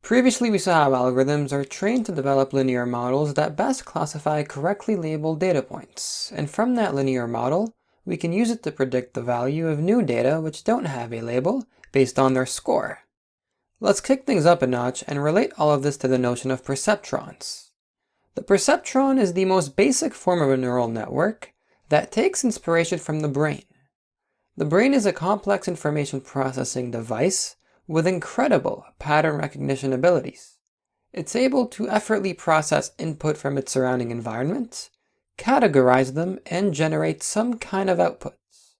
Previously, we saw how algorithms are trained to develop linear models that best classify correctly labeled data points, and from that linear model, we can use it to predict the value of new data which don't have a label based on their score. Let's kick things up a notch and relate all of this to the notion of perceptrons. The perceptron is the most basic form of a neural network that takes inspiration from the brain. The brain is a complex information processing device with incredible pattern recognition abilities. It's able to effortlessly process input from its surrounding environment, categorize them, and generate some kind of outputs.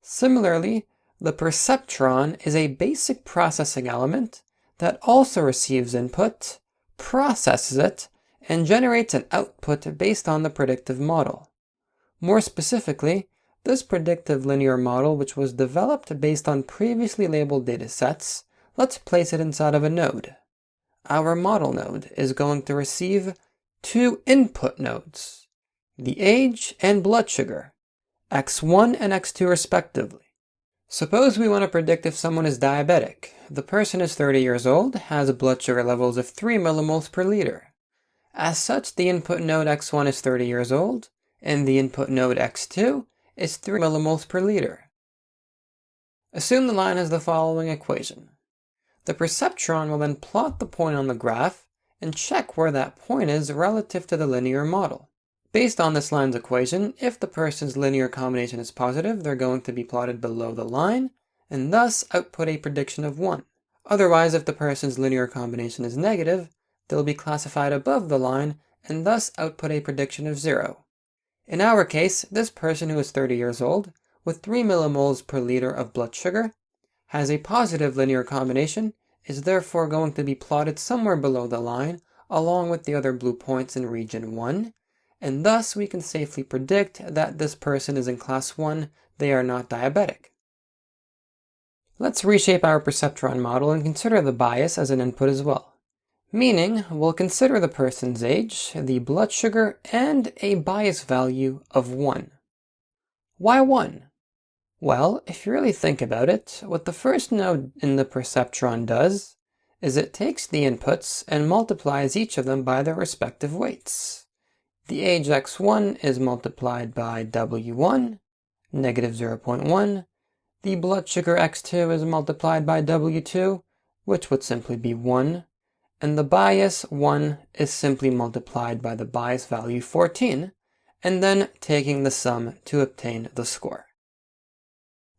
Similarly, the perceptron is a basic processing element that also receives input, processes it, and generates an output based on the predictive model. More specifically, this predictive linear model, which was developed based on previously labeled datasets, let's place it inside of a node. Our model node is going to receive two input nodes, the age and blood sugar, x1 and x2 respectively. Suppose we want to predict if someone is diabetic. The person is 30 years old, has blood sugar levels of 3 millimoles per liter. As such, the input node x1 is 30 years old, and the input node x2 is 3 millimoles per liter. Assume the line has the following equation. The perceptron will then plot the point on the graph and check where that point is relative to the linear model. Based on this line's equation, if the person's linear combination is positive, they're going to be plotted below the line and thus output a prediction of 1. Otherwise, if the person's linear combination is negative, they'll be classified above the line and thus output a prediction of 0. In our case, this person who is 30 years old, with 3 millimoles per liter of blood sugar, has a positive linear combination, is therefore going to be plotted somewhere below the line, along with the other blue points in region 1, and thus we can safely predict that this person is in class 1, they are not diabetic. Let's reshape our perceptron model and consider the bias as an input as well. Meaning, we'll consider the person's age, the blood sugar, and a bias value of 1. Why 1? Well, if you really think about it, what the first node in the perceptron does is it takes the inputs and multiplies each of them by their respective weights. The age x1 is multiplied by w1, negative 0.1. The blood sugar x2 is multiplied by w2, which would simply be 1. And the bias 1 is simply multiplied by the bias value 14, and then taking the sum to obtain the score.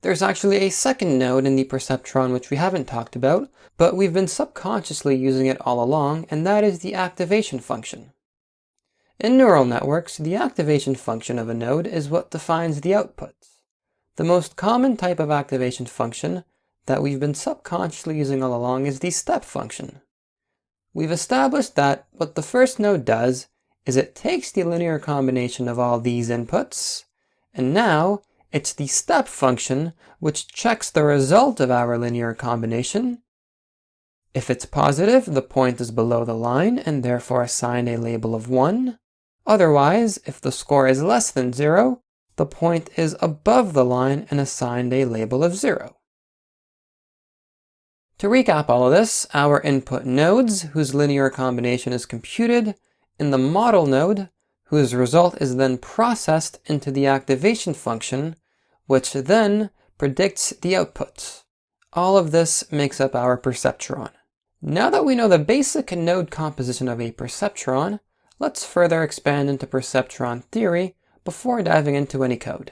There's actually a second node in the perceptron which we haven't talked about, but we've been subconsciously using it all along, and that is the activation function. In neural networks, the activation function of a node is what defines the outputs. The most common type of activation function that we've been subconsciously using all along is the step function. We've established that what the first node does is it takes the linear combination of all these inputs, and now it's the step function which checks the result of our linear combination. If it's positive, the point is below the line and therefore assigned a label of 1. Otherwise, if the score is less than 0, the point is above the line and assigned a label of 0. To recap all of this, our input nodes, whose linear combination is computed, and the model node, whose result is then processed into the activation function, which then predicts the output. All of this makes up our perceptron. Now that we know the basic node composition of a perceptron, let's further expand into perceptron theory before diving into any code.